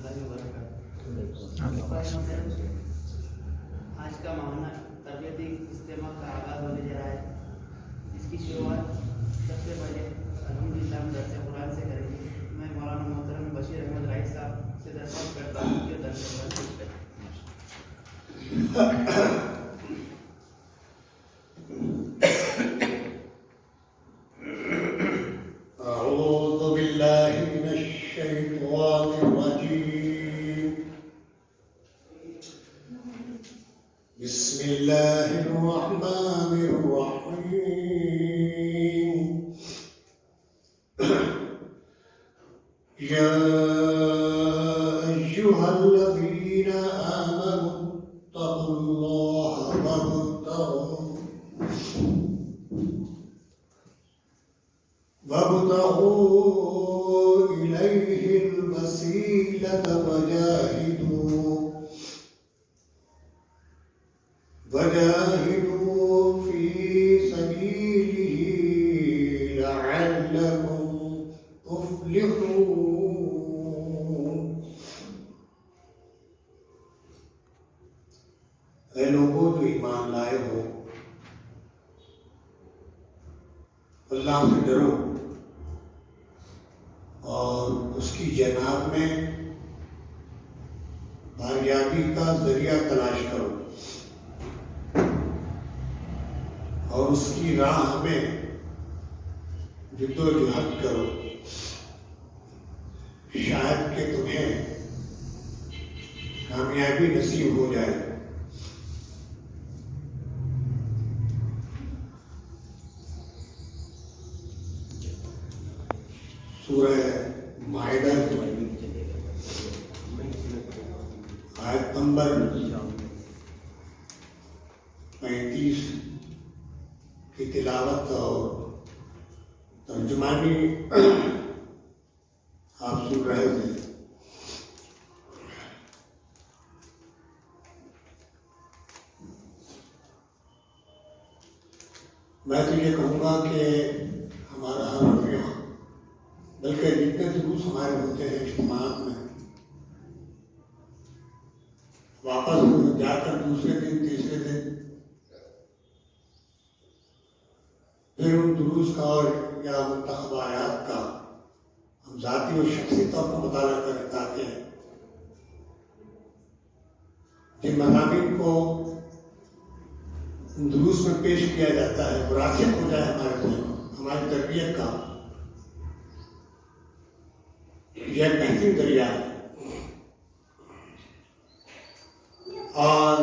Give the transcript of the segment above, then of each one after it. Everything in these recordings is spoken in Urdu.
آج کا ماہانہ تربیتی اجتماع کا آغاز ہونے جا رہا ہے. اس کی شروعات سب سے پہلے الحمدللہ ہم درس قرآن سے کریں گے. میں مولانا محترم بشیر احمد رائس صاحب سے درخواست کرتا ہوں کہ درس قرآن پیش کریں. أعوذ بالله من الشيطان الرجيم. بسم الله الرحمن الرحيم. يا أيها الذين آمنوا اتقوا الله وابتغوا إليه الوسيلة وجاهدوا في سبيله لعلكم تفلحون. اے لوگوں جو ایمان لائے ہو، اللہ سے ڈرو اور اس کی جناب میں کامیابی کا ذریعہ تلاش کرو اور اس کی راہ میں جد و جہد کرو، شاید کہ تمہیں کامیابی نصیب ہو جائے. سورہ مائدہ آیت نمبر 35 کی تلاوت اور ترجمانی آپ سن رہے تھے. میں تو یہ کہوں گا کہ ہمارا ہر رفیق، بلکہ جتنے دروس ہمارے ہوتے ہیں اجتماعات میں، واپس جا کر دوسرے دن تیسرے دن پھر ان دروس کا اور یا منتخب آیات کا ہم ذاتی اور شخصی طور پر مطالعہ کریں تاکہ جن مضامین کو ان دروس میں پیش کیا جاتا ہے وہ راسخ ہو جائے ہمارے ذہن، ہماری تربیت کا یہ بہترین ذریعہ ہے. اور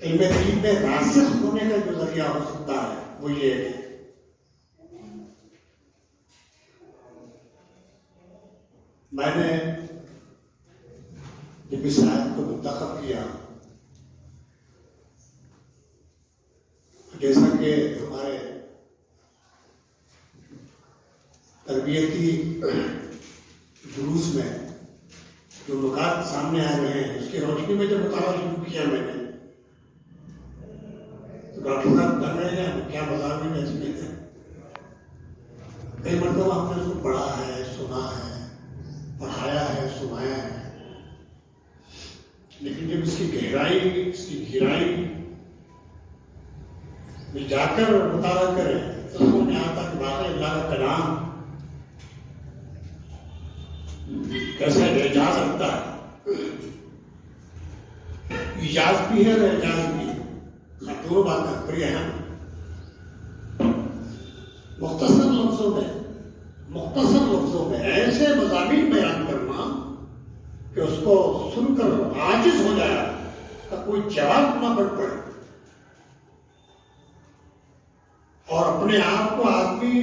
علم دین میں راسخ ہونے کا جو ذریعہ ہو سکتا ہے وہ یہ ہے کہ میں نے جب اس آیت کو منتخب کیا، جیسا کہ ہمارے تربیتی دروس میں جو نکات سامنے آ رہے ہیں اس کی روشنی میں جب مطالعہ شروع کیا میں نے، تو ڈاکٹر صاحب بن رہے ہیں کیا مضامین اس میں تھے. کئی مرتبہ ہم نے اس کو پڑھا ہے، سنا ہے، پڑھایا ہے، سنایا ہے، لیکن جب اس کی گہرائی، اس کی گہرائی میں جا کر مطالعہ کریں تو سمجھ میں آتا کہ واقعی اللہ کا کلام کیسے اعجاز رکھتا ہے. اعجاز بھی ہے اور اعجاز بھی ہے، دونوں باتیں بڑی اہم. مختصر لفظوں میں ایسے مضامین بیان کرنا کہ اس کو سن کر عاجز ہو جائے کہ کوئی جواب نہ بن پڑے اور اپنے آپ کو آدمی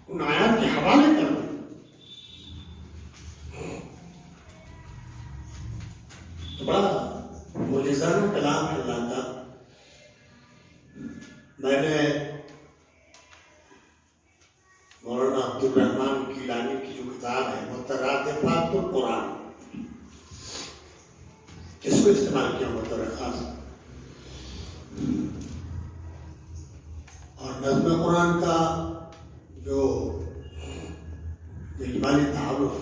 ان آیات کے حوالے کر دے. تو بڑا معجزانہ کلام ہے اللہ کا. میں نے مولانا عبدالرحمن گیلانی کی جو کتاب ہے مترادفات القرآن، اس کو استعمال کیا خاص. اور نظم قرآن کا جو اجمالی تعارف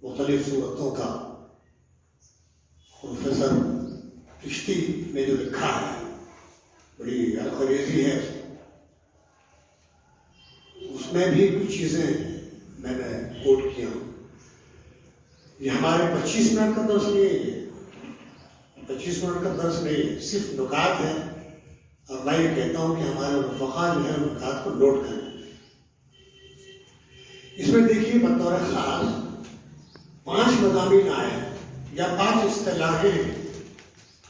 مختلف صورتوں کا پروفیسر چشتی نے جو لکھا ہے بڑی انگریزی ہے، اس میں بھی کچھ چیزیں میں نے کوٹ کیا ہوں. یہ ہمارے 25 منٹ کا درس نہیں ہے، 25 منٹ کا درس نہیں ہے، صرف نکات ہیں. اور میں یہ کہتا ہوں کہ ہمارے رفقا جو ہے نکات کو نوٹ کریں. اس میں دیکھیے بطور خاص 5 مضامین آئے یا 5 اصطلاحیں،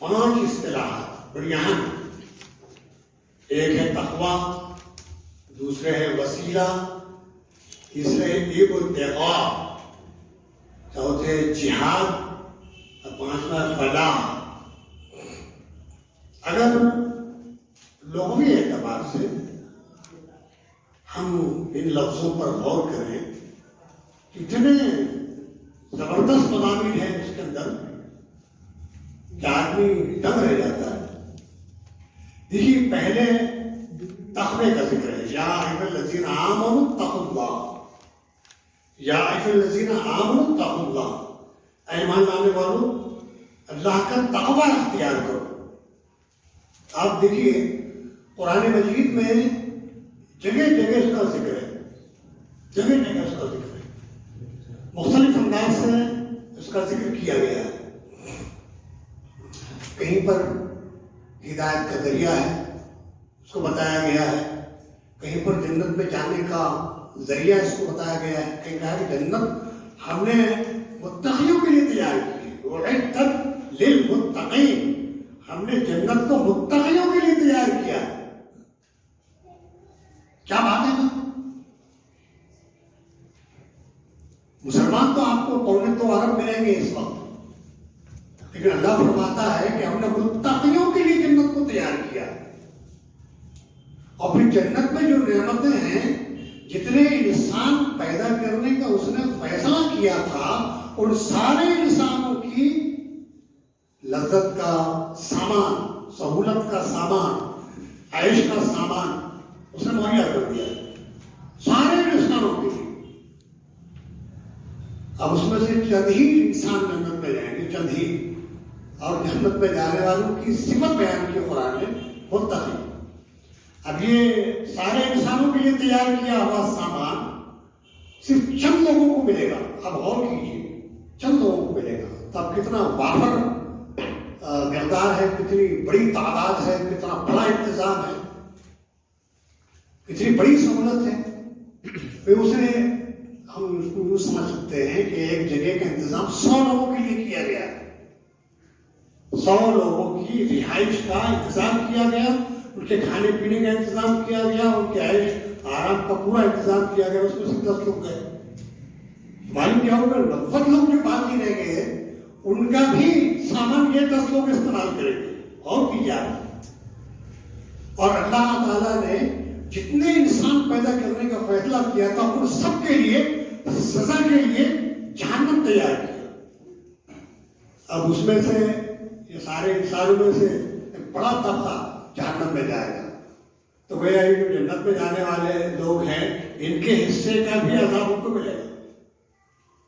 5 اصطلاحات بڑی اہم. ایک ہے تقویٰ، دوسرے ہے وسیلہ، تیسرے ہے ایب التقاء، چوتھے جہاد اور 5واں فلاح. اگر لغوی اعتبار سے ہم ان لفظوں پر غور کریں، اتنے زبردست مضامین ہیں اس کے اندر کہ آدمی دنگ رہ جاتا ہے. دیکھیے پہلے تقوی کا ذکر ہے، یا ایھا الذین آمنوا اتقوا اللہ، یا ایھا الذین آمنوا اتقوا اللہ، اے ایمان لانے والوں اللہ کا تقوی اختیار کرو. آپ دیکھیے قرآن مجید میں جگہ جگہ اس کا ذکر ہے، جگہ جگہ اس کا ذکر ہے، مختلف انداز سے اس کا ذکر کیا گیا ہے. کہیں پر ہدایت کا ذریعہ ہے، اس کو بتایا گیا ہے. کہیں پر جنت میں جانے کا ذریعہ اس کو بتایا گیا ہے. کہیں کہا کہ جنت ہم نے متقیوں کے لیے تیار کی ہے، اعدت للمتقین، ہم نے جنت کو متقیوں کے لیے تیار کیا ہے. کیا بات ہے؟ مسلمان تو آپ کو 2.25 ارب ملیں گے اس وقت، لیکن اللہ فرماتا ہے کہ ہم نے متقیوں کے لیے جنت کو تیار کیا. اور پھر جنت میں جو نعمتیں ہیں، جتنے انسان پیدا کرنے کا اس نے فیصلہ کیا تھا، ان سارے انسانوں کی لذت کا سامان، سہولت کا سامان، عیش کا سامان اس نے مہیا کر دیا سارے انسانوں کے لیے. اب اس میں سے چند ہی انسان جنت میں جائیں گے، چند ہی. اور جنت میں جانے والوں کی صفت بیان کی قرآن نے متقی. اب یہ سارے انسانوں کے لیے تیار کیا ہوا سامان صرف چند لوگوں کو ملے گا. اب غور کیجیے، چند لوگوں کو ملے گا. تب کتنا وافر مقدار ہے، کتنی بڑی تعداد ہے، کتنا بڑا انتظام ہے، کتنی بڑی سہولت ہے. پھر اسے ہم اس کو یوں سمجھ سکتے ہیں کہ ایک جگہ کا انتظام 100 لوگوں کے لیے کیا گیا ہے. 100 لوگوں کی رہائش کا انتظام کیا گیا، ان کے کھانے پینے کا انتظام کیا گیا، ان کے عیش آرام کا پورا انتظام کیا گیا. اس میں سے 10 لوگ گئے. معلوم کیا ہوگا 90 لوگ جو باقی رہ گئے ان کا بھی سامان یہ 10 لوگ استعمال کریں گے. اور بھی کیا؟ اور اللہ تعالیٰ نے جتنے انسان پیدا کرنے کا فیصلہ کیا تھا ان سب کے لیے سزا کے لیے جہنم تیار کیا. اب اس میں سے یہ سارے انسانوں میں سے ایک بڑا طبقہ جہنم میں جائے گا. تو گویا یہ جو جنت میں جانے والے لوگ ہیں ان کے حصے کا بھی عذاب ان کو ملے گا.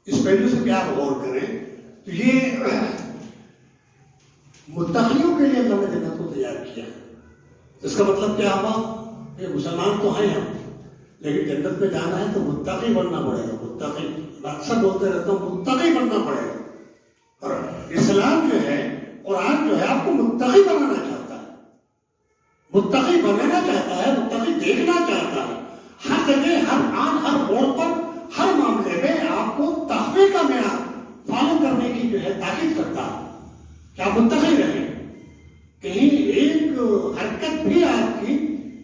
اس پہلو سے کیا آپ غور کریں تو یہ متقیوں کے لیے اللہ نے جنت کو تیار کیا. اس کا مطلب کیا ہوا کہ مسلمان تو ہیں ہم، لیکن جنت میں جانا ہے تو متقی بننا پڑے گا. متقی اکثر بولتے رہتا ہوں متقی بننا پڑے گا. اور اسلام جو ہے، قرآن جو ہے آپ کو متقی بنانا چاہتا ہے، متقی بنانا چاہتا ہے، متقی دیکھنا چاہتا ہے. ہر جگہ، ہر آن، ہر موڑ پر، ہر معاملے میں آپ کو تقوی کا معیار فالو کرنے کی جو ہے تاکید کرتا ہے کہ آپ متقی رہیں. کہیں ایک حرکت بھی آپ کی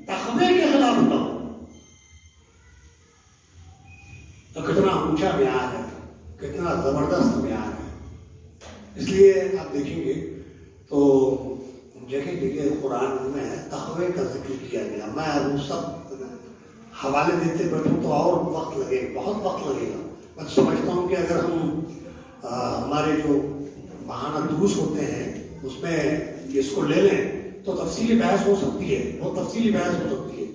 تقوی کے خلاف نہ ہو. تو کتنا اونچا معیار ہے، کتنا زبردست معیار ہے. اس لیے آپ دیکھیں گے تو جگہ جگہ قرآن میں تقوی کا ذکر کیا گیا. میں اب سب حوالے دیتے بیٹھوں تو اور وقت لگے گا، بہت وقت لگے گا. میں سمجھتا ہوں کہ اگر ہم ہمارے جو ماہانہ دروس ہوتے ہیں اس میں اس کو لے لیں تو تفصیلی بحث ہو سکتی ہے، بہت تفصیلی بحث ہو سکتی ہے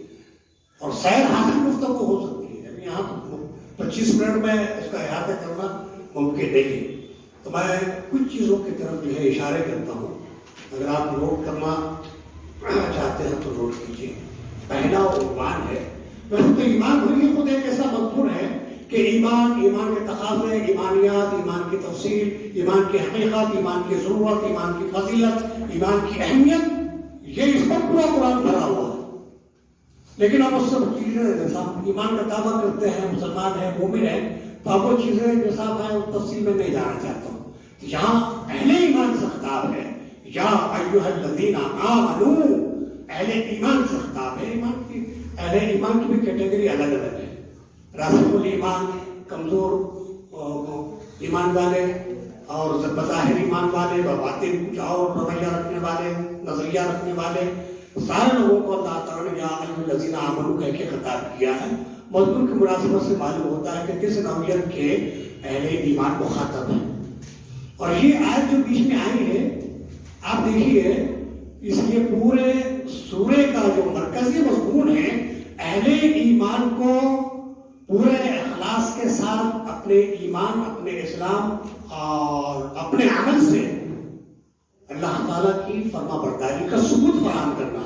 اور سیر حاصل گفتگو ہو سکتی ہے. یعنی یہاں 25 منٹ میں اس کا احاطہ کرنا ممکن نہیں. تو میں کچھ چیزوں کی طرف جو ہے اشارے کرتا ہوں, اگر آپ نوٹ کرنا چاہتے ہیں تو نوٹ کیجیے. پہلا عنوان ہے, ویسے تو ایمان ہوئی خود ایک ایسا مضمون ہے کہ ایمان کے تقاضے, ایمانیات, ایمان کی تفصیل, ایمان کی حقیقت, ایمان کی ضرورت, ایمان کی فضیلت, ایمان کی اہمیت, یہ اس پر پورا قرآن بھرا ہوا ہے. لیکن اب اس سب چیزیں جیسا ایمان کا دعویٰ کرتے ہیں, مسلمان ہیں, مومن ہیں, تو اب وہ چیزیں جیسا میں اس تفصیل میں نہیں جانا چاہتا ہوں. یہاں اہل ایمان سے خطاب ہے, یا ایھا الذین آمنوا, اہل ایمان سے خطاب ہے. اہل ایمان کی بھی کیٹیگری الگ الگ ہے. راسخ الایمان, کمزور ایمان والے, اور بظاہر ایمان والے, بباطن کچھ اور رویہ رکھنے والے, نظریہ رکھنے والے, سارے لوگوں کو اللہ تعالیٰ نے یا ایھا الذین آمنوا کہہ کے خطاب کیا ہے. مضمون کی مناسبت سے معلوم ہوتا ہے کہ کس نوعیت کے اہل ایمان مخاطب ہیں. اور یہ آیت جو بیچ میں آئی ہے, آپ دیکھیے, اس لیے پورے سورے کا جو مرکزی مضمون ہے, اہل ایمان کو پورے اخلاص کے ساتھ اپنے ایمان, اپنے اسلام اور اپنے عمل سے اللہ تعالیٰ کی فرما برداری کا ثبوت فراہم کرنا,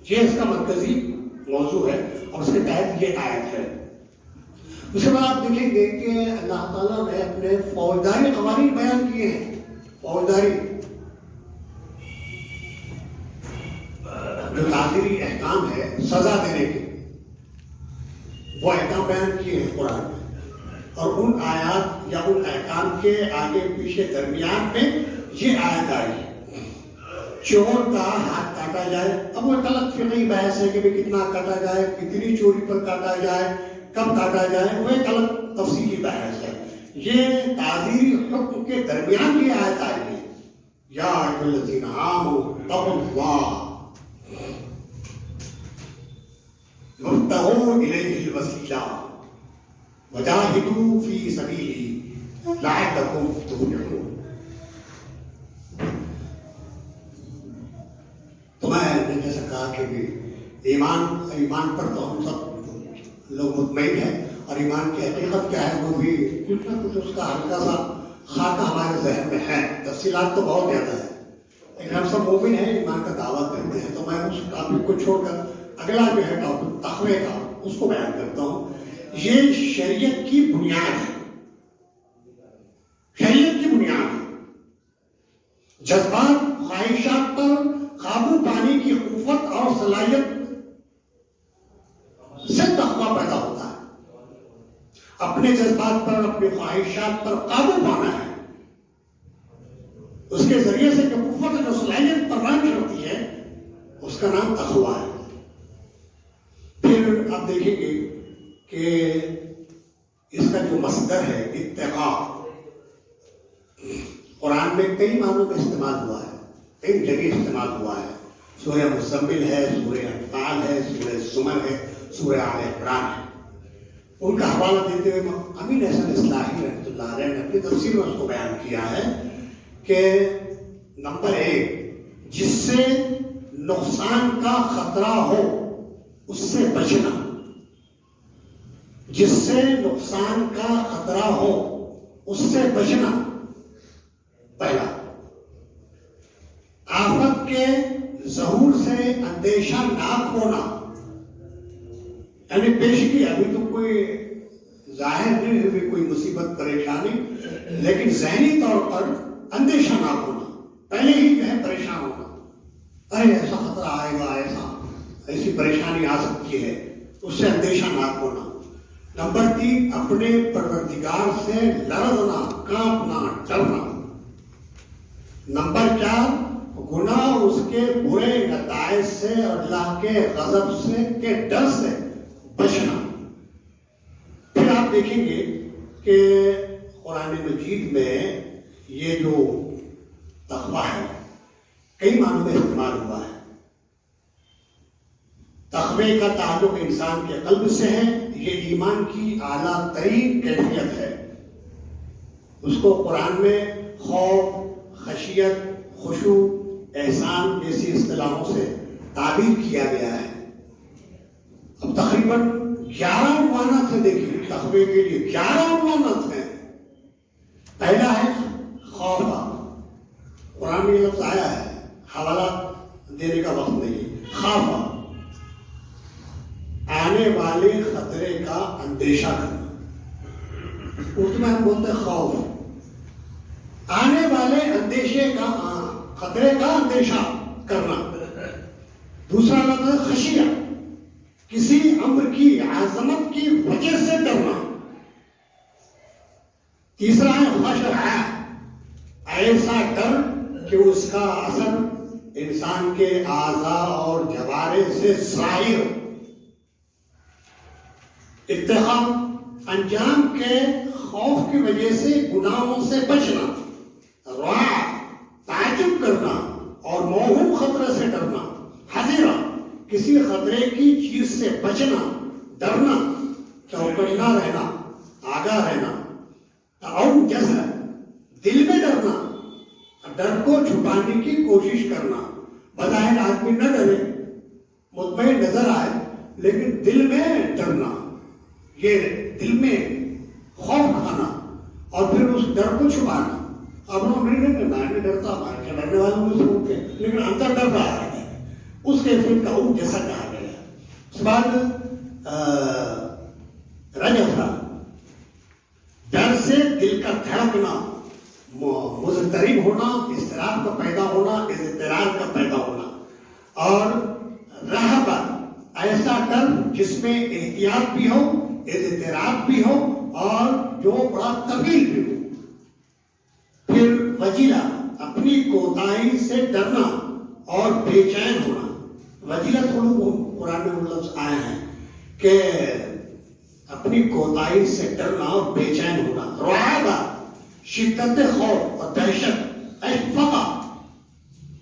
یہ اس کا مرکزی موضوع ہے, اور اس کے تحت یہ آیت ہے. اس کے بعد آپ دیکھیں گے کہ اللہ تعالیٰ نے اپنے فوجداری قوانین بیان کیے ہیں. فوجداری جو تعزیری احکام ہے سزا دینے کے, وہ احکام بیان کیے ہیں قرآن میں, اور ان آیات یا ان احکام کے آگے پیچھے درمیان میں یہ آیت آئی, چور کا ہاتھ کاٹا جائے. اب وہ ایک الگ فقہی بحث ہے کہ کتنا کاٹا جائے, کتنی چوری پر کاٹا جائے, کب کاٹا جائے, وہ ایک الگ تفصیلی بحث ہے. یہ تعزیری حکم کے درمیان یہ آیت آئی ہے, یا ایھا الذین آمنوا اتقوا اللہ وابتغوا الیہ الوسیلہ وجاہدوا فی سبیلہ لعلکم تفلحون. تو میں نے جیسا کہا کہ ایمان پر تو ہم سب لوگ مطمئن ہیں, اور ایمان کی حقیقت کیا ہے وہ بھی کچھ نہ کچھ اس کا ہلکا سا خاکہ ہمارے ذہن میں ہے. تفصیلات تو بہت زیادہ ہے, لیکن ہم سب مومن ہیں, ایمان کا دعویٰ کرتے ہیں. تو میں اس ٹاپک کو چھوڑ کر اگلا جو ہے ٹاپک تقوی کا, اس کو بیان کرتا ہوں. یہ شریعت کی بنیاد ہے, شریعت کی بنیاد ہے. جذبات, خواہشات پر قابو پانے کی قوت اور صلاحیت سے تقویٰ پیدا ہوتا ہے. اپنے جذبات پر, اپنے خواہشات پر قابو پانا ہے, اس کے ذریعے سے جو قوت, جو صلاحیت پر رنگ ہوتی ہے, اس کا نام تقویٰ ہے. پھر آپ دیکھیں گے کہ اس کا جو مصدر ہے اتقاء, قرآن میں کئی معنوں میں استعمال ہوا ہے, کئی جگہ استعمال ہوا ہے. سورہ مزمل ہے, سورہ انفال ہے, سورہ زمر ہے, سورہ آل عمران ہے. ان کا حوالہ دیتے ہوئے امین احسن اصلاحی رحمۃ اللہ علیہ نے اپنی تفسیر میں اس کو بیان کیا ہے کہ نمبر 1, جس سے نقصان کا خطرہ ہو اس سے بچنا, جس سے نقصان کا خطرہ ہو اس سے بچنا پہلا. آفت کے ظہور سے اندیشہ ناک ہونا, یعنی پیشگی, ابھی تو کوئی ظاہر نہیں ہوئی کوئی مصیبت پریشانی, لیکن ذہنی طور پر اندیشہ ناک ہونا, پہلے ہی جو ہے پریشان ہونا, ارے ایسا خطرہ آئے گا, ایسی پریشانی آ سکتی ہے, اس سے اندیشہ ناک ہونا. نمبر 3, اپنے پروردگار سے لرزنا, کانپنا, ڈرنا. نمبر 4, گناہ اس کے برے نتائج سے اور اللہ کے غضب سے کے ڈر سے بچنا. پھر آپ دیکھیں گے کہ قرآن مجید میں یہ جو تقویٰ ہے کئی معنوں میں استعمال ہوا ہے. تقوی کا تعلق انسان کے قلب سے ہے, یہ ایمان کی اعلیٰ ترین کیفیت ہے. اس کو قرآن میں خوف, خشیت, خشوع, احسان جیسی اصطلاحوں سے تعبیر کیا گیا ہے. اب تقریباً 11 عنوانات ہیں, دیکھیے تقوی کے لیے 11 عنوانات ہیں. پہلا ہے خوف. قرآن میں یہ لفظ آیا ہے, حوالہ دینے کا وقت نہیں. خوف, آنے والے خطرے کا اندیشہ کرنا. اردو میں ہم بولتے ہیں خوف. آنے والے اندیشے کا, خطرے کا اندیشہ کرنا. دوسرا لفظ ہے خشیہ, کسی امر کی عظمت کی وجہ سے ڈرنا. تیسرا ہے خشع, ایسا ڈر کہ اس کا اثر انسان کے اعضاء اور جوارے سے ظاہر. اتخاذ, انجام کے خوف کی وجہ سے گناہوں سے بچنا. رعا, تعجب کرنا اور موہوم خطرے سے ڈرنا. حذرا, کسی خطرے کی چیز سے بچنا, ڈرنا, چوکنا رہنا, آگاہ رہنا. اور جیسا دل میں ڈرنا, ڈر کو چھپانے کی کوشش کرنا. بظاہر آدمی نہ ڈرے, مطمئن نظر آئے, لیکن دل میں ڈرنا, یہ دل میں خوف کھانا اور پھر اس ڈر کو چھپانا. اب ہم نہیں ڈرتا, ہمارے ڈرنے والوں میں سنتے ہیں, لیکن اندر ڈر رہا ہے. اس کے پھر کا جیسا کہا گیا. اس کے بعد رجفہ, ڈر سے دل کا دھڑکنا, مضطرب ہونا, اضطراب کا پیدا ہونا, اضطراب کا پیدا ہونا. اور رہبہ, ایسا ڈر جس میں احتیاط بھی ہو, اضطراب بھی ہو اور جو بڑا طویل بھی ہو. پھر وجیلہ, اپنی کوتاہی سے ڈرنا اور بے چین ہونا. وجیلہ قرآن میں لفظ آئے ہیں کہ اپنی کوتاہی سے ڈرنا اور بے چین ہونا. رعب, شدت خوف اور دہشت. اشفقہ,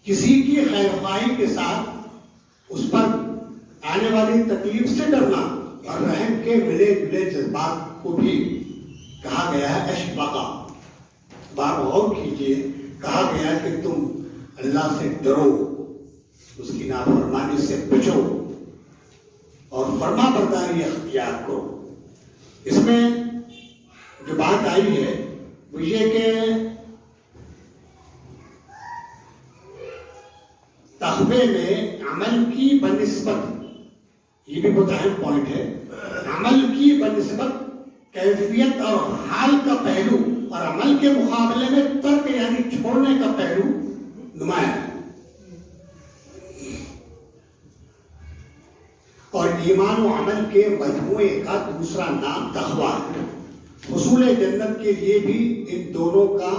کسی کی خیر خواہی کے ساتھ اس پر آنے والی تکلیف سے ڈرنا. اور رحم کے ملے جلے جذبات کو بھی کہا گیا ہے اشفقہ. بات غور کیجیے, کہا گیا کہ تم اللہ سے ڈرو, اس کی نافرمانی سے بچو اور فرما برداری اختیار کرو. اس میں جو بات آئی ہے وہ یہ کہ تقوی میں عمل کی بنسبت, یہ بھی بہت اہم پوائنٹ ہے, عمل کی بنسبت کیفیت اور حال کا پہلو اور عمل کے مقابلے میں ترک یعنی چھوڑنے کا پہلو نمایاں ہے. اور ایمان و عمل کے مجموعے کا دوسرا نام تقویٰ ہے. حصول جنت کے لیے بھی ان دونوں کا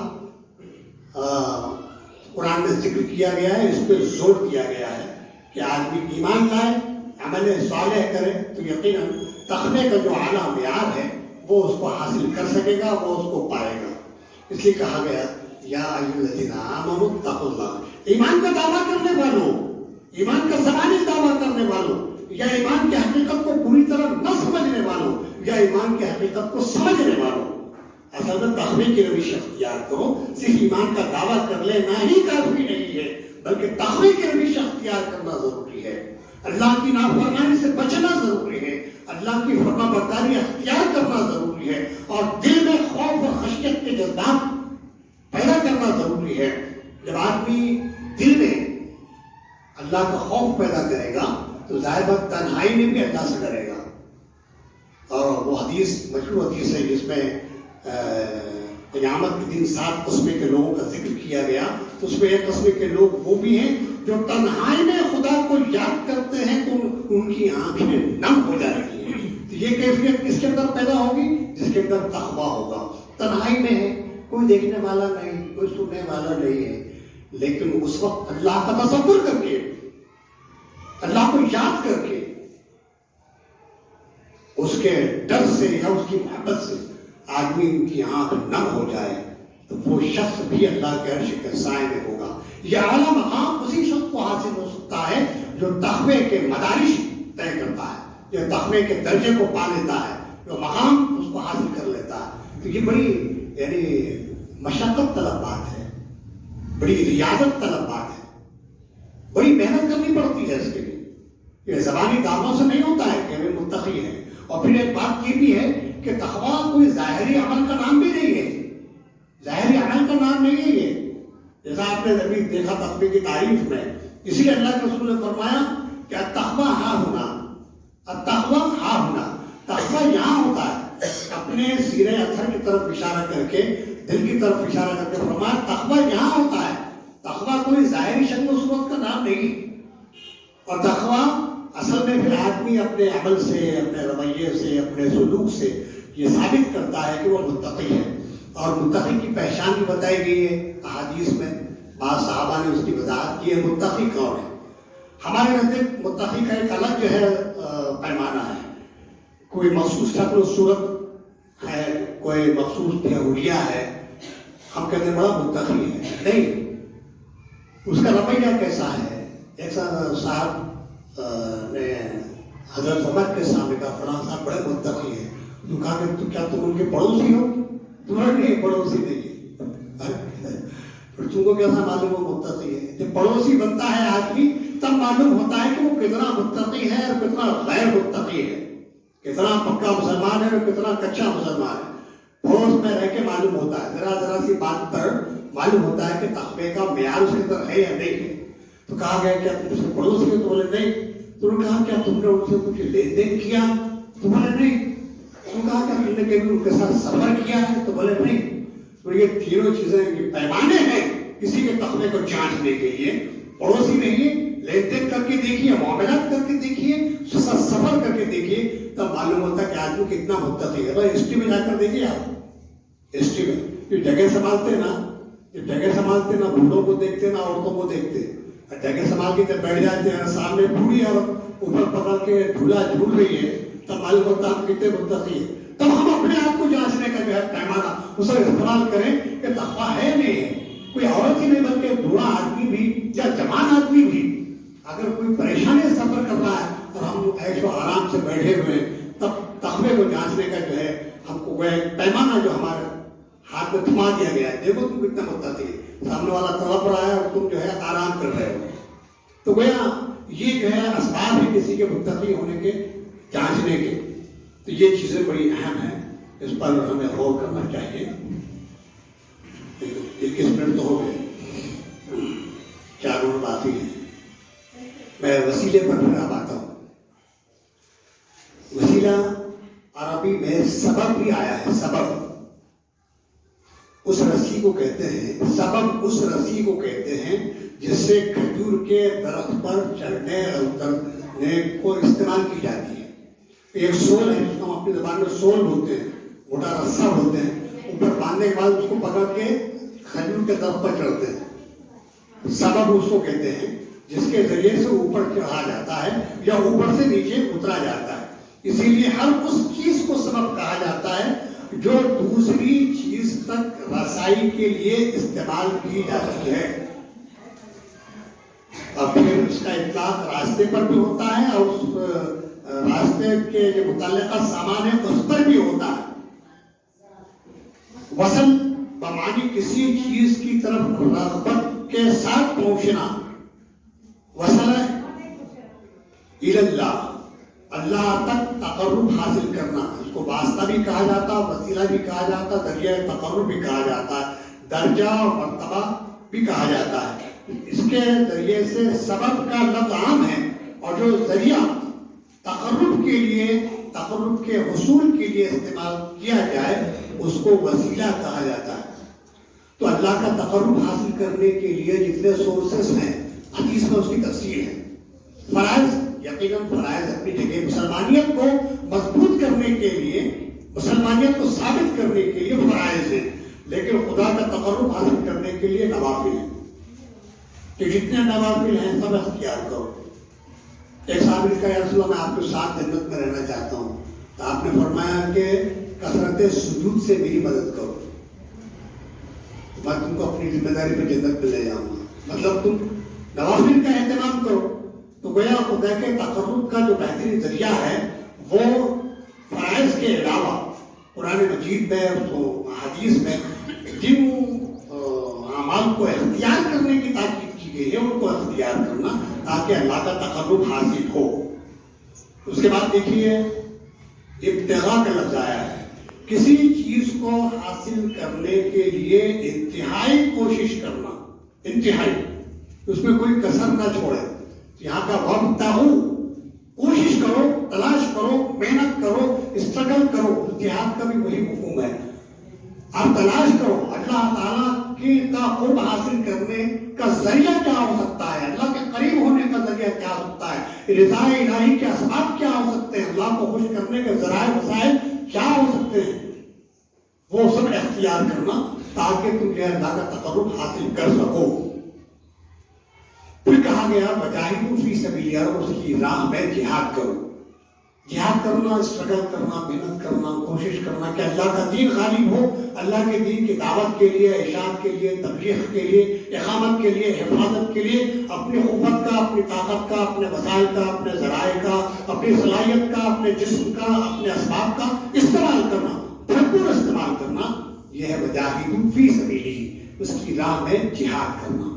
قرآن میں ذکر کیا گیا ہے. اس پہ زور دیا گیا ہے کہ آدمی ایمان لائے, عمل صالح کرے تو یقیناً تقوی کا جو اعلیٰ معیار ہے وہ اس کو حاصل کر سکے گا, وہ اس کو پائے گا. اس لیے کہا گیا یا ایھا الذین آمنوا اتقوا اللہ. ایمان کا دعویٰ کرنے والوں, ایمان کا زبانی دعویٰ کرنے والوں, یا ایمان کی حقیقت کو پوری طرح نہ سمجھنے والوں, یا ایمان کی حقیقت کو سمجھنے والوں, اصل میں تقوی کی روش اختیار کرو. صرف ایمان کا دعویٰ کر لینا ہی کافی نہیں ہے, بلکہ تقوی کی روش اختیار کرنا ضروری ہے. اللہ کی نافرمانی سے بچنا ضروری ہے, اللہ کی فرما برداری اختیار کرنا ضروری ہے, اور دل میں خوف اور خشیت کے جذبات پیدا کرنا ضروری ہے. جب آدمی دل میں اللہ کا خوف پیدا کرے گا تو ظاہر بات تنہائی میں بھی اللہ سے ڈرے گا. اور وہ حدیث مشہور حدیث ہے جس میں قیامت کے دن 7 قسم کے لوگوں کا ذکر کیا گیا. تو اس میں ایک قسم کے لوگ وہ بھی ہیں جو تنہائی میں خدا کو یاد کرتے ہیں تو ان کی آنکھیں نم ہو جاتی ہیں. تو یہ کیفیت کس کے اندر پیدا ہوگی؟ جس کے اندر تقویٰ ہوگا. تنہائی میں ہے, کوئی دیکھنے والا نہیں, کوئی سننے والا نہیں ہے, لیکن اس وقت اللہ کا تصور کر کے, اللہ کو یاد کر کے, اس کے ڈر سے یا اس کی محبت سے آدمی کی آنکھ نم ہو جائے تو وہ شخص بھی اللہ کے عرش کے سائے میں ہوگا. یہ اعلیٰ مقام اسی شخص کو حاصل ہو سکتا ہے جو تقوی کے مدارج طے کرتا ہے, جو تقوی کے درجے کو پا لیتا ہے, جو مقام اس کو حاصل کر لیتا ہے. تو یہ بڑی یعنی مشقت طلب بات ہے, بڑی ریاضت طلب بات ہے, بڑی محنت کرنی پڑتی ہے اس کے لیے. یہ زبانی دعووں سے نہیں ہوتا ہے کہ وہ متقی ہے. اور پھر ایک بات یہ بھی ہے کہ تقویٰ کوئی ظاہری عمل کا نام بھی نہیں ہے. ظاہر نام نہیں ہے یہ، جیسا آپ نے ابھی دیکھا تقوی کی تعریف میں، اسی لیے اللہ کے رسول نے فرمایا کہ التقویٰ ہاں ہونا، التقویٰ ہاں ہونا، تقویٰ یہاں ہوتا ہے، اپنے سیرے اثر کی طرف اشارہ کر کے، دل کی طرف اشارہ کر کے فرمایا تقویٰ یہاں ہوتا ہے۔ تقویٰ کوئی ظاہری شکل و صورت کا نام نہیں، اور تقویٰ اصل میں پھر آدمی اپنے عمل سے، اپنے رویے سے، اپنے سلوک سے یہ ثابت کرتا ہے کہ وہ متقی ہے، اور متقی کی پہچان بھی بتائی گئی ہے احادیث میں، بعض صحابہ نے اس کی وضاحت کی ہے متقی کون ہے۔ ہمارے نزدیک متقی کا ایک الگ جو ہے پیمانہ ہے، کوئی مخصوص شکل و صورت ہے، کوئی مخصوص تھیوریہ ہے، ہم کہتے ہیں بڑا متقی ہے، نہیں، اس کا رویہ کیسا ہے۔ ایک صاحب نے حضرت عمر کے سامنے کہا فلاں صاحب بڑے متقی ہیں، تو کہا کہ کیا تم ان کے پڑوسی ہو؟ تمہارے نہیں، پڑوسی نہیں، پھر تم کو کیسا معلوم ہو متقی ہے؟ جب پڑوسی بنتا ہے آدمی تب معلوم ہوتا ہے کہ وہ کتنا متقی ہے اور کتنا غیر متقی ہے، کتنا پکا مسلمان ہے اور کتنا کچا مسلمان ہے۔ پڑوس میں رہ کے معلوم ہوتا ہے، ذرا سی بات پر معلوم ہوتا ہے کہ تقوی کا معیار اس کے اندر ہے یا نہیں ہے۔ تو کہا گیا کیا تم اس کے پڑوسی ہو؟ تو بولے نہیں۔ تو انہوں نے کہا کیا تم نے ان سے کچھ لین دین کیا؟ تو بولے نہیں۔ تو کہا کیا تم نے کبھی ان کے ساتھ سفر کیا ہے؟ تو بولے نہیں۔ تو یہ تینوں چیزیں یہ پیمانے ہیں کسی کے تقوی کو جانچنے کے لیے۔ پڑوسی رہیے، لین دین کر کے دیکھیے، معاملات کر کے دیکھیے، سفر کر کے دیکھیے، تب معلوم ہوتا ہے کہ آدمی کتنا متقی ہے۔ بھائی ہسٹری میں جا کر دیکھیے آپ، ہسٹری میں یہ جگہ سنبھالتے نا، یہ جگہ سنبھالتے نا، بوڑھوں کو دیکھتے نا عورتوں کو دیکھتے، جگہ سنبھال کے جب بیٹھ جاتے ہیں سامنے بوڑھی اور اوپر پکڑ کے جھولا جھول رہی ہے، تب معلوم ہوتا ہے ہم کتنے متقی ہیں۔ تب ہم اپنے آپ کو جانچنے کا جو ہے پیمانہ اسے استعمال کریں کہ تقویٰ ہے نہیں ہے۔ کوئی عورت ہی نہیں بلکہ بوڑھا آدمی بھی یا جوان آدمی بھی اگر کوئی پریشانی سے سفر کر رہا ہے اور ہم عیش و آرام سے بیٹھے ہوئے تب تقوی کو جانچنے کا جو ہے ہم کو وہ پیمانہ جو ہمارے ہاتھ میں تھما دیا گیا ہے، دیکھو تم کتنا متقی ہے، سامنے والا تڑپ رہا ہے اور تم جو ہے آرام کر رہے ہو۔ تو گویا یہ جو ہے اسباب ہے کسی کے متقی ہونے کے، جانچنے کے۔ تو یہ چیزیں بڑی اہم ہیں، اس پر ہمیں غور کرنا چاہیے۔ 21 منٹ تو ہو گئے، 4 منٹ باقی ہیں۔ میں وسیلے پر پھر اب آتا ہوں۔ وسیلہ عربی میں سبب بھی آیا ہے، سبب اس رسی کو کہتے ہیں، سبب اس رسی کو کہتے ہیں جس سے کھجور کے درخت پر چڑھنے اور اترنے کو استعمال کی جاتی ہے۔ ایک سول ہے جس کو ہم اپنی زبان میں سول بولتے ہیں، موٹا رسا بولتے ہیں، اوپر باندھنے کے بعد اس کو پکڑ کے کھجور کے درخت پر چڑھتے ہیں۔ سبب اس کو کہتے ہیں جس کے ذریعے سے اوپر چڑھا جاتا ہے یا اوپر سے نیچے اترا جاتا ہے۔ اسی لیے ہر اس چیز کو سبب کہا جاتا ہے جو دوسری چیز تک رسائی کے لیے استعمال کی جاتی ہے۔ اور پھر اس کا اطلاق راستے پر بھی ہوتا ہے اور اس راستے کے جو متعلقہ سامان ہے اس پر بھی ہوتا ہے۔ وصل بمعنی کسی چیز کی طرف رغبت کے ساتھ پہنچنا، وصل اللہ، اللہ تک تقرب حاصل کرنا، اس کو واسطہ بھی کہا جاتا، وسیلہ بھی کہا جاتا، ذریعہ تقرب بھی کہا جاتا ہے، درجہ اور مرتبہ بھی کہا جاتا ہے۔ اس کے ذریعے سے سبب کا لفظ عام ہے، اور جو ذریعہ تقرب کے لیے، تقرب کے حصول کے لیے استعمال کیا جائے اس کو وسیلہ کہا جاتا ہے۔ تو اللہ کا تقرب حاصل کرنے کے لیے جتنے سورسز ہیں حدیث میں اس کی تفصیل ہے۔ فرائض، یقیناً فرائض اپنی جگہ، مسلمانیت کو مضبوط کرنے کے لیے، مسلمانیت کو ثابت کرنے کے لیے فرائض ہیں، لیکن خدا کا تقرب حاصل کرنے کے لیے نوافل ہیں۔ کہ جتنے نوافل ہیں سب اختیار کرو۔ ایک صاحب نے کہا یا رسول اللہ میں آپ کے ساتھ جنت میں رہنا چاہتا ہوں، تو آپ نے فرمایا کہ کثرت سجود سے میری مدد کرو، میں تم کو اپنی ذمہ داری پہ جنت میں لے جاؤں گا۔ مطلب تم نوافل کا اہتمام کرو۔ تو گویا خدا کے تقرب کا جو بہترین ذریعہ ہے وہ فرائض کے علاوہ قرآن مجید میں اور حدیث میں جن اعمال کو اختیار کرنے کی تاکید کی گئی ہے ان کو اختیار کرنا تاکہ اللہ کا تقرب حاصل ہو۔ اس کے بعد دیکھیے ابتغاء کا لفظ آیا ہے، کسی چیز کو حاصل کرنے کے لیے انتہائی کوشش کرنا، انتہائی، اس میں کوئی کسر نہ چھوڑے. یہاں کا وابطہ کوشش کرو، تلاش کرو، محنت کرو، اسٹرگل کرو. جہاد کا بھی وہی مفہوم ہے. آپ تلاش کرو اللہ تعالیٰ کا قرب حاصل کرنے کا ذریعہ کیا ہو سکتا ہے، اللہ کے قریب ہونے کا ذریعہ کیا ہو سکتا ہے، رضا الہی کے اسباب کیا ہو سکتے ہیں، اللہ کو خوش کرنے کے ذرائع وسائل کیا ہو سکتے ہیں، وہ سب اختیار کرنا تاکہ تم یہ اللہ کا تقرب حاصل کر سکو. پھر کہا گیا وجاہدوا فی سبیل اللہ، اس کی راہ میں جہاد کرو. جہاد کرنا، اسٹرگل کرنا، محنت کرنا، کوشش کرنا کہ اللہ کا دین غالب ہو، اللہ کے دین کی دعوت کے لیے، ارشاد کے لیے، تبلیغ کے لیے، اقامت کے لیے، حفاظت کے لیے اپنی قوت کا، اپنی طاقت کا، اپنے وسائل کا، اپنے ذرائع کا، اپنی صلاحیت کا، اپنے جسم کا، اپنے اسباب کا استعمال کرنا، بھرپور استعمال کرنا. یہ ہے وجاہدوا فی سبیلہ، اس کی راہ میں جہاد کرنا.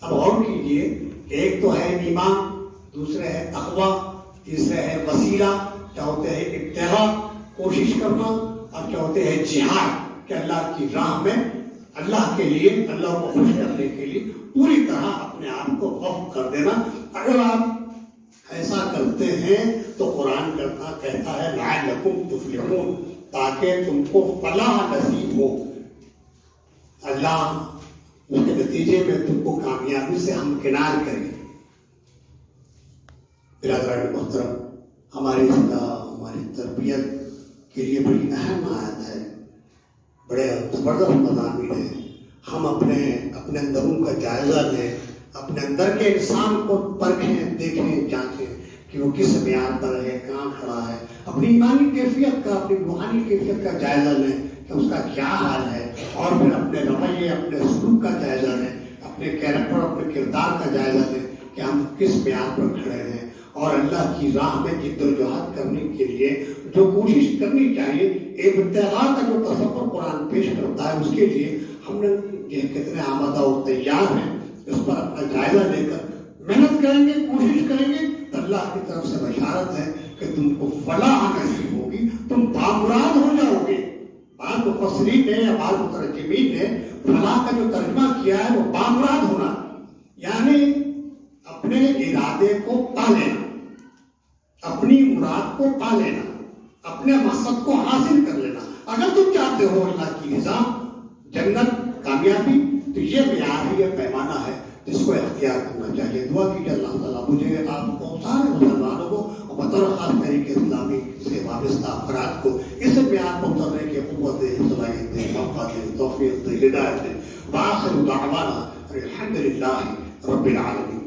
اب غور کیجئے، ایک تو ہے ایمان، دوسرے ہے تقویٰ، تیسرے ہے وسیلہ، کیا ہوتے ہیں ابتغاء، کوشش کرنا، اور کیا ہوتے ہیں جہاد، کہ اللہ کی راہ میں اللہ کے لیے، اللہ کو خوش کرنے کے لیے پوری طرح اپنے آپ کو وقف کر دینا. اگر آپ ایسا کرتے ہیں تو قرآن کہتا ہے لعلکم تفلحون، تاکہ تم کو فلاح نصیب ہو. اللہ اس کے نتیجے میں تم کو کامیابی سے ہمکنار کرے. برادران محترم، ہماری اصلاح، ہماری تربیت کے لیے بڑی اہم آیت ہے، بڑے زبردست مضامین ہیں. ہم اپنے اندروں کا جائزہ لیں، اپنے اندر کے انسان کو پرکھیں، دیکھیں، جانچیں کہ وہ کس معیار پر ہے، کہاں کھڑا ہے. اپنی ایمانی کیفیت کا، اپنی روحانی کیفیت کا جائزہ لیں کہ اس کا کیا حال ہے، اور پھر اپنے رویے، اپنے سلوک کا جائزہ لیں، اپنے کیریکٹر، اپنے کردار کا جائزہ لیں کہ ہم کس معیار پر کھڑے ہیں. اور اللہ کی راہ میں جد و جہد کرنے کے لیے جو کوشش کرنی چاہیے، ابتغاء کا جو تصور قرآن پیش کرتا ہے، اس کے لیے ہم نے یہ کتنے آمادہ اور تیار ہیں. اس پر اپنا جائزہ لے کر محنت کریں گے، کوشش کریں گے تو اللہ کی طرف سے بشارت ہے کہ تم کو فلاح نصیب ہوگی، تم بامراد ہو جاؤ گے. بعض مفسرین نے یا بعض مترجمین نے فلاح کا جو ترجمہ کیا ہے وہ بامراد ہونا، یعنی اپنے ارادے کو پا لینا، اپنی مراد کو پا لینا، اپنے مقصد کو حاصل کر لینا. اگر تم چاہتے ہو اللہ کی رضا، جنت، کامیابی، تو یہ معیار ہے، یہ پیمانہ ہے جس کو اختیار کرنا چاہیے. دعا کیجیے اللہ تعالیٰ مجھے، آپ کو، سارے مسلمانوں کو، اور بطور خاص طریقے اسلامی سے وابستہ افراد کو اس معیار پر اترنے کی قوت دے، صلاحیت دے، موقع دے، توفیق دے، ہدایت دے. وآخر دعوانا الحمد للہ رب العالمین.